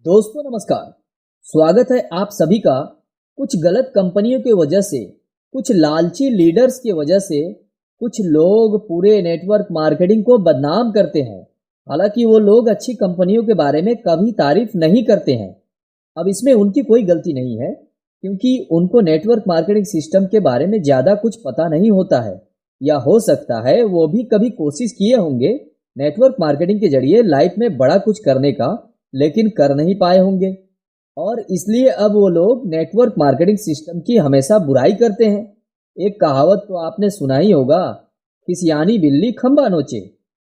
दोस्तों नमस्कार। स्वागत है आप सभी का। कुछ गलत कंपनियों की वजह से, कुछ लालची लीडर्स की वजह से कुछ लोग पूरे नेटवर्क मार्केटिंग को बदनाम करते हैं। हालांकि वो लोग अच्छी कंपनियों के बारे में कभी तारीफ नहीं करते हैं। अब इसमें उनकी कोई गलती नहीं है, क्योंकि उनको नेटवर्क मार्केटिंग सिस्टम के बारे में ज़्यादा कुछ पता नहीं होता है, या हो सकता है वो भी कभी कोशिश किए होंगे नेटवर्क मार्केटिंग के जरिए लाइफ में बड़ा कुछ करने का, लेकिन कर नहीं पाए होंगे। और इसलिए अब वो लोग नेटवर्क मार्केटिंग सिस्टम की हमेशा बुराई करते हैं। एक कहावत तो आपने सुना ही होगा, किसियानी बिल्ली खंबा नोचे।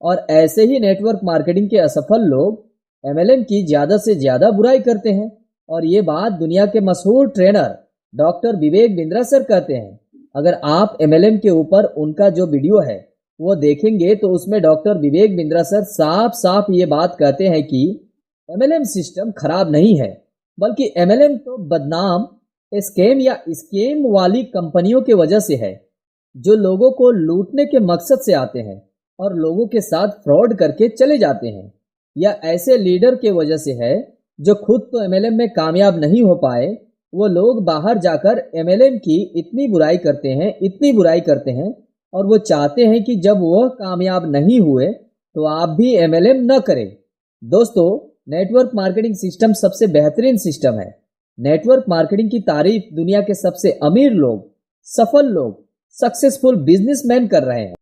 और ऐसे ही नेटवर्क मार्केटिंग के असफल लोग एमएलएम की ज़्यादा से ज़्यादा बुराई करते हैं। और ये बात दुनिया के मशहूर trainer doctor Vivek Bindra sir कहते हैं। अगर आप एमएलएम के ऊपर उनका जो वीडियो है वो देखेंगे तो उसमें डॉक्टर विवेक बिंद्रा सर साफ साफ ये बात कहते हैं कि एमएलएम सिस्टम खराब नहीं है, बल्कि एमएलएम तो बदनाम स्कैम या स्कीम वाली कंपनियों की वजह से है, जो लोगों को लूटने के मकसद से आते हैं और लोगों के साथ फ्रॉड करके चले जाते हैं। या ऐसे लीडर के वजह से है जो खुद तो एमएलएम में कामयाब नहीं हो पाए। वो लोग बाहर जाकर एमएलएम की इतनी बुराई करते हैं, इतनी बुराई करते हैं, और वो चाहते हैं कि जब वह कामयाब नहीं हुए तो आप भी एमएलएम न करें। दोस्तों, नेटवर्क मार्केटिंग सिस्टम सबसे बेहतरीन सिस्टम है। नेटवर्क मार्केटिंग की तारीफ दुनिया के सबसे अमीर लोग, सफल लोग, सक्सेसफुल बिजनेसमैन कर रहे हैं।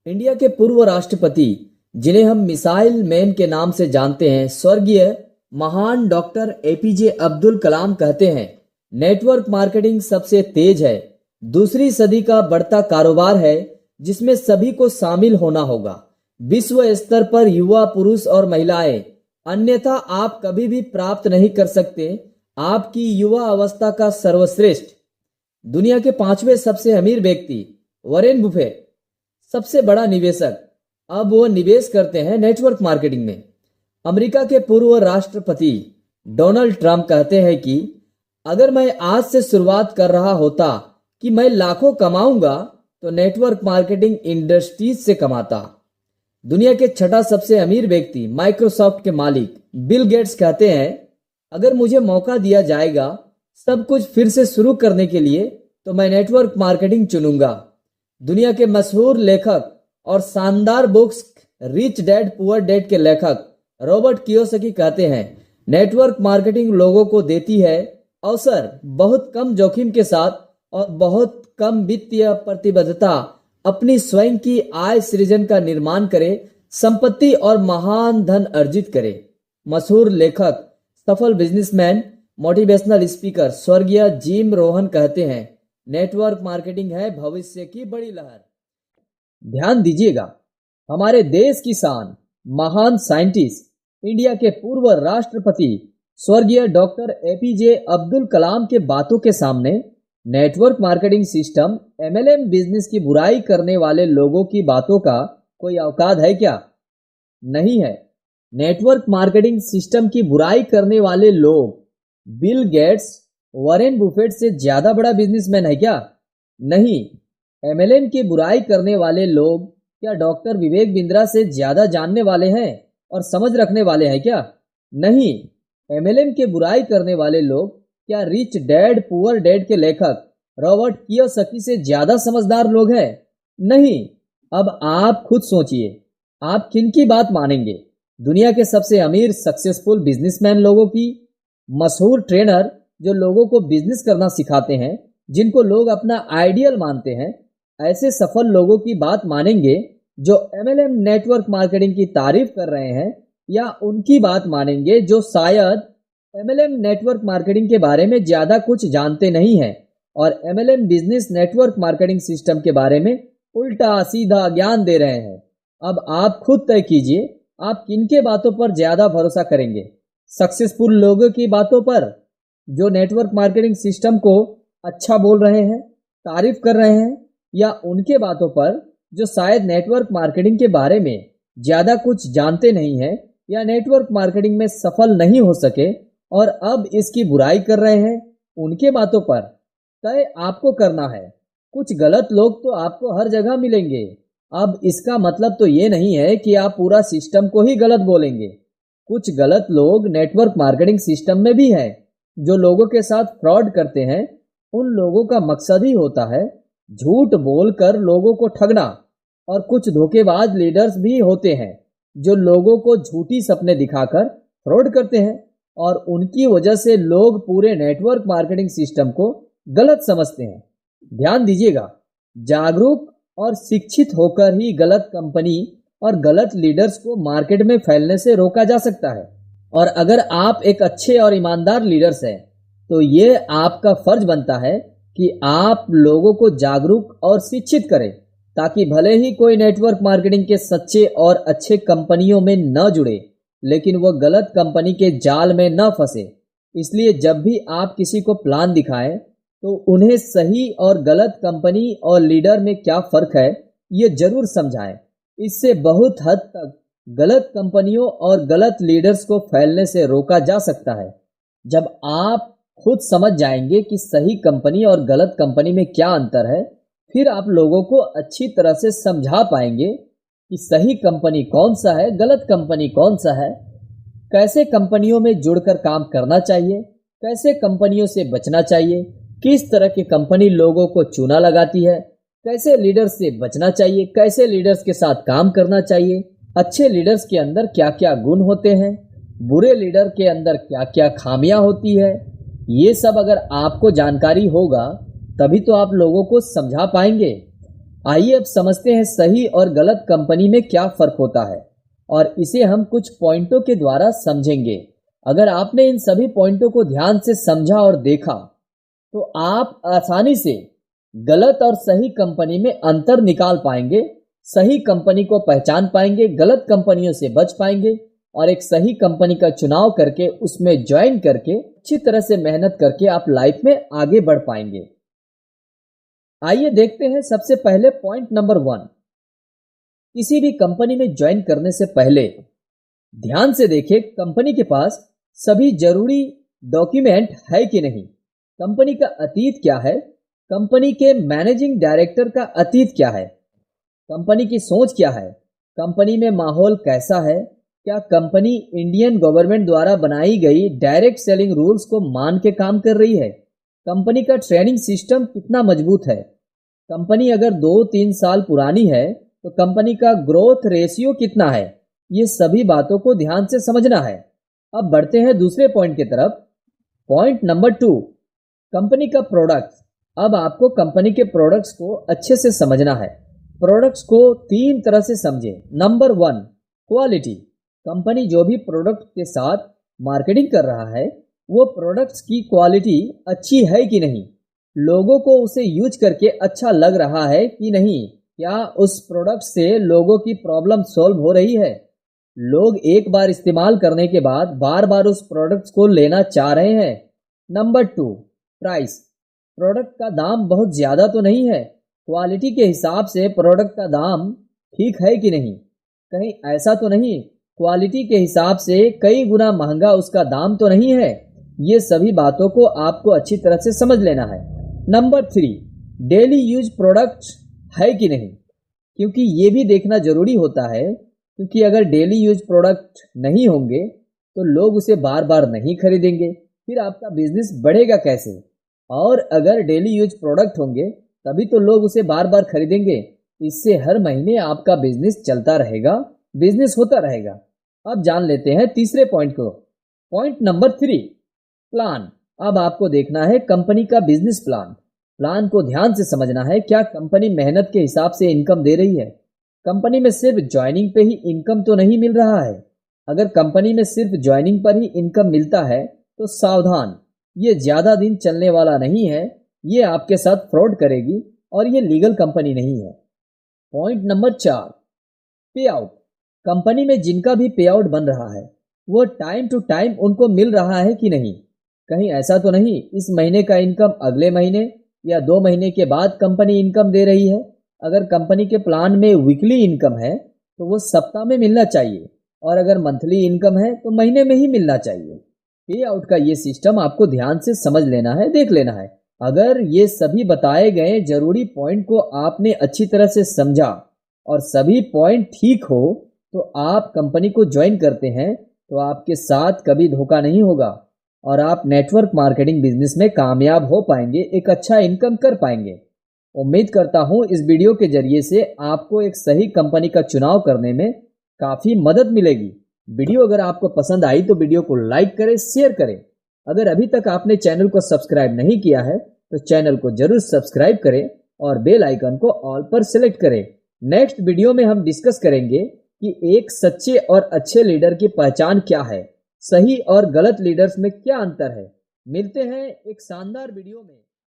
इंडिया के पूर्व राष्ट्रपति, जिन्हें हम मिसाइल मैन के नाम से जानते हैं, स्वर्गीय महान डॉक्टर एपीजे अब्दुल कलाम कहते हैं, नेटवर्क मार्केटिंग सबसे तेज है, दूसरी सदी का बढ़ता कारोबार है जिसमें सभी को शामिल होना होगा, विश्व स्तर पर युवा पुरुष और महिलाएं, अन्यथा आप कभी भी प्राप्त नहीं कर सकते आपकी युवा अवस्था का सर्वश्रेष्ठ। दुनिया के 5वें सबसे अमीर व्यक्ति वॉरेन बुफेट, सबसे बड़ा निवेशक, अब वो निवेश करते हैं नेटवर्क मार्केटिंग में। अमेरिका के पूर्व राष्ट्रपति डोनाल्ड ट्रंप कहते हैं कि अगर मैं आज से शुरुआत कर रहा होता कि मैं लाखों कमाऊंगा तो नेटवर्क मार्केटिंग इंडस्ट्रीज से कमाता। दुनिया के 6ठा सबसे अमीर व्यक्ति माइक्रोसॉफ्ट के मालिक बिल गेट्स कहते हैं, अगर मुझे मौका दिया जाएगा सब कुछ फिर से शुरू करने के लिए तो मैं नेटवर्क मार्केटिंग चुनूंगा। दुनिया के मशहूर लेखक और शानदार books rich dad poor dad के लेखक रॉबर्ट कियोसाकी कहते हैं, नेटवर्क मार्केटिंग लोगों को देती है अवसर बहुत कम जोखिम के साथ और बहुत कम वित्तीय प्रतिबद्धता, अपनी स्वयं की आय सृजन का निर्माण करे, संपत्ति और महान धन अर्जित करे। मशहूर लेखक, सफल बिजनेसमैन, मोटिवेशनल स्पीकर स्वर्गीय जिम रोहन कहते हैं, नेटवर्क मार्केटिंग है भविष्य की बड़ी लहर। ध्यान दीजिएगा, हमारे देश की शान, महान साइंटिस्ट, इंडिया के पूर्व राष्ट्रपति स्वर्गीय डॉक्टर एपीजे अब्दुल कलाम के बातों के सामने network marketing system MLM business की बुराई करने वाले लोगों की बातों का कोई औकात है क्या? नहीं है। नेटवर्क मार्केटिंग सिस्टम की बुराई करने वाले लोग बिल गेट्स, वॉरेन बुफेट से ज्यादा बड़ा बिजनेसमैन है क्या? नहीं। एमएलएम की बुराई करने वाले लोग क्या डॉक्टर विवेक बिंद्रा से ज्यादा जानने वाले हैं और समझ रखने वाले हैं क्या? नहीं। एमएलएम की बुराई करने वाले लोग क्या रिच डैड पुअर डैड के लेखक रॉबर्ट कियोसाकी से ज्यादा समझदार लोग हैं? नहीं। अब आप खुद सोचिए, आप किनकी बात मानेंगे? दुनिया के सबसे अमीर सक्सेसफुल बिजनेसमैन लोगों की, मशहूर ट्रेनर जो लोगों को बिजनेस करना सिखाते हैं, जिनको लोग अपना आइडियल मानते हैं, ऐसे सफल लोगों की बात मानेंगे जो एमएलएम नेटवर्क मार्केटिंग की तारीफ कर रहे हैं, या उनकी बात मानेंगे जो शायद एमएलएम नेटवर्क मार्केटिंग के बारे में ज्यादा कुछ जानते नहीं हैं और MLM business network marketing system के बारे में उल्टा सीधा ज्ञान दे रहे हैं? अब आप खुद तय कीजिए, आप किनके बातों पर ज्यादा भरोसा करेंगे? सक्सेसफुल लोगों की बातों पर जो नेटवर्क मार्केटिंग सिस्टम को अच्छा बोल रहे हैं, तारीफ कर रहे हैं, या उनके बातों पर जो शायद नेटवर्क मार्केटिंग के बारे में ज्यादा कुछ जानते नहीं है या नेटवर्क मार्केटिंग में सफल नहीं हो सके और अब इसकी बुराई कर रहे हैं? उनके बातों पर तय आपको करना है। कुछ गलत लोग तो आपको हर जगह मिलेंगे। अब इसका मतलब तो ये नहीं है कि आप पूरा सिस्टम को ही गलत बोलेंगे। कुछ गलत लोग नेटवर्क मार्केटिंग सिस्टम में भी हैं जो लोगों के साथ फ्रॉड करते हैं। उन लोगों का मकसद ही होता है झूठ बोलकर लोगों को ठगना। और कुछ धोखेबाज लीडर्स भी होते हैं जो लोगों को झूठी सपने दिखाकर फ्रॉड करते हैं और उनकी वजह से लोग पूरे नेटवर्क मार्केटिंग सिस्टम को गलत समझते हैं। ध्यान दीजिएगा, जागरूक और शिक्षित होकर ही गलत कंपनी और गलत लीडर्स को मार्केट में फैलने से रोका जा सकता है। और अगर आप एक अच्छे और ईमानदार लीडर्स हैं तो ये आपका फर्ज बनता है कि आप लोगों को जागरूक और शिक्षित करें ताकि भले ही कोई नेटवर्क मार्केटिंग के सच्चे और अच्छे कंपनियों में न जुड़े लेकिन वह गलत कंपनी के जाल में न फंसे। इसलिए जब भी आप किसी को प्लान दिखाएं तो उन्हें सही और गलत कंपनी और लीडर में क्या फर्क है ये जरूर समझाएं। इससे बहुत हद तक गलत कंपनियों और गलत लीडर्स को फैलने से रोका जा सकता है। जब आप खुद समझ जाएंगे कि सही कंपनी और गलत कंपनी में क्या अंतर है, फिर आप लोगों को अच्छी तरह से समझा पाएंगे कि सही कंपनी कौन सा है, गलत कंपनी कौन सा है, कैसे कंपनियों में जुड़कर काम करना चाहिए, कैसे कंपनियों से बचना चाहिए, किस तरह की कंपनी लोगों को चूना लगाती है, कैसे लीडर्स से बचना चाहिए, कैसे लीडर्स के साथ काम करना चाहिए, अच्छे लीडर्स के अंदर क्या क्या गुण होते हैं, बुरे लीडर के अंदर क्या क्या खामियां होती है। ये सब अगर आपको जानकारी होगा तभी तो आप लोगों को समझा पाएंगे। आइए अब समझते हैं सही और गलत कंपनी में क्या फर्क होता है और इसे हम कुछ पॉइंटों के द्वारा समझेंगे। अगर आपने इन सभी पॉइंटों को ध्यान से समझा और देखा तो आप आसानी से गलत और सही कंपनी में अंतर निकाल पाएंगे, सही कंपनी को पहचान पाएंगे, गलत कंपनियों से बच पाएंगे और एक सही कंपनी का चुनाव करके उसमें ज्वाइन करके अच्छी तरह से मेहनत करके आप लाइफ में आगे बढ़ पाएंगे। आइए देखते हैं सबसे पहले पॉइंट नंबर 1। किसी भी कंपनी में ज्वाइन करने से पहले ध्यान से देखें कंपनी के पास सभी जरूरी डॉक्यूमेंट है कि नहीं, कंपनी का अतीत क्या है, कंपनी के मैनेजिंग डायरेक्टर का अतीत क्या है, कंपनी की सोच क्या है, कंपनी में माहौल कैसा है, क्या कंपनी इंडियन गवर्नमेंट द्वारा बनाई गई डायरेक्ट सेलिंग रूल्स को मान के काम कर रही है, कंपनी का ट्रेनिंग सिस्टम कितना मजबूत है, कंपनी अगर 2-3 साल पुरानी है तो कंपनी का ग्रोथ रेशियो कितना है। ये सभी बातों को ध्यान से समझना है। अब बढ़ते हैं दूसरे पॉइंट की तरफ। पॉइंट नंबर 2, कंपनी का प्रोडक्ट। अब आपको कंपनी के प्रोडक्ट्स को अच्छे से समझना है। प्रोडक्ट्स को 3 तरह से समझें। Number 1, quality. कंपनी जो भी प्रोडक्ट के साथ मार्केटिंग कर रहा है वो प्रोडक्ट्स की क्वालिटी अच्छी है कि नहीं, लोगों को उसे यूज करके अच्छा लग रहा है कि नहीं, क्या उस प्रोडक्ट से लोगों की प्रॉब्लम सॉल्व हो रही है, लोग एक बार इस्तेमाल करने के बाद बार बार उस प्रोडक्ट्स को लेना चाह रहे हैं। Number 2, price. प्रोडक्ट का दाम बहुत ज़्यादा तो नहीं है, क्वालिटी के हिसाब से प्रोडक्ट का दाम ठीक है कि नहीं, कहीं ऐसा तो नहीं क्वालिटी के हिसाब से कई गुना महंगा उसका दाम तो नहीं है। ये सभी बातों को आपको अच्छी तरह से समझ लेना है। नंबर 3, डेली यूज प्रोडक्ट है कि नहीं, क्योंकि ये भी देखना जरूरी होता है, क्योंकि अगर डेली यूज प्रोडक्ट नहीं होंगे तो लोग उसे बार बार नहीं खरीदेंगे, फिर आपका बिजनेस बढ़ेगा कैसे। और अगर डेली यूज प्रोडक्ट होंगे तभी तो लोग उसे बार बार खरीदेंगे, इससे हर महीने आपका बिजनेस चलता रहेगा, बिजनेस होता रहेगा। अब जान लेते हैं तीसरे पॉइंट को। Point number 3, plan. अब आपको देखना है कंपनी का बिजनेस प्लान। प्लान को ध्यान से समझना है। क्या कंपनी मेहनत के हिसाब से इनकम दे रही है, कंपनी में सिर्फ ज्वाइनिंग पे ही इनकम तो नहीं मिल रहा है। अगर कंपनी में सिर्फ ज्वाइनिंग पर ही इनकम मिलता है तो सावधान, ये ज़्यादा दिन चलने वाला नहीं है, ये आपके साथ फ्रॉड करेगी और ये लीगल कंपनी नहीं है। पॉइंट नंबर 4, पे आउट। कंपनी में जिनका भी पे आउट बन रहा है वो टाइम टू टाइम उनको मिल रहा है कि नहीं, कहीं ऐसा तो नहीं इस महीने का इनकम अगले महीने या 2 महीने के बाद कंपनी इनकम दे रही है। अगर कंपनी के प्लान में वीकली इनकम है तो वो सप्ताह में मिलना चाहिए और अगर मंथली इनकम है तो महीने में ही मिलना चाहिए। पे आउट का ये सिस्टम आपको ध्यान से समझ लेना है, देख लेना है। अगर ये सभी बताए गए जरूरी पॉइंट को आपने अच्छी तरह से समझा और सभी पॉइंट ठीक हो तो आप कंपनी को ज्वाइन करते हैं तो आपके साथ कभी धोखा नहीं होगा और आप नेटवर्क मार्केटिंग बिजनेस में कामयाब हो पाएंगे, एक अच्छा इनकम कर पाएंगे। उम्मीद करता हूं इस वीडियो के जरिए से आपको एक सही कंपनी का चुनाव करने में काफ़ी मदद मिलेगी। वीडियो अगर आपको पसंद आई तो वीडियो को लाइक करें, शेयर करें। अगर अभी तक आपने चैनल को सब्सक्राइब नहीं किया है तो चैनल को जरूर सब्सक्राइब करें और बेल आइकन को ऑल पर सेलेक्ट करें। नेक्स्ट वीडियो में हम डिस्कस करेंगे कि एक सच्चे और अच्छे लीडर की पहचान क्या है, सही और गलत लीडर्स में क्या अंतर है। मिलते हैं एक शानदार वीडियो में।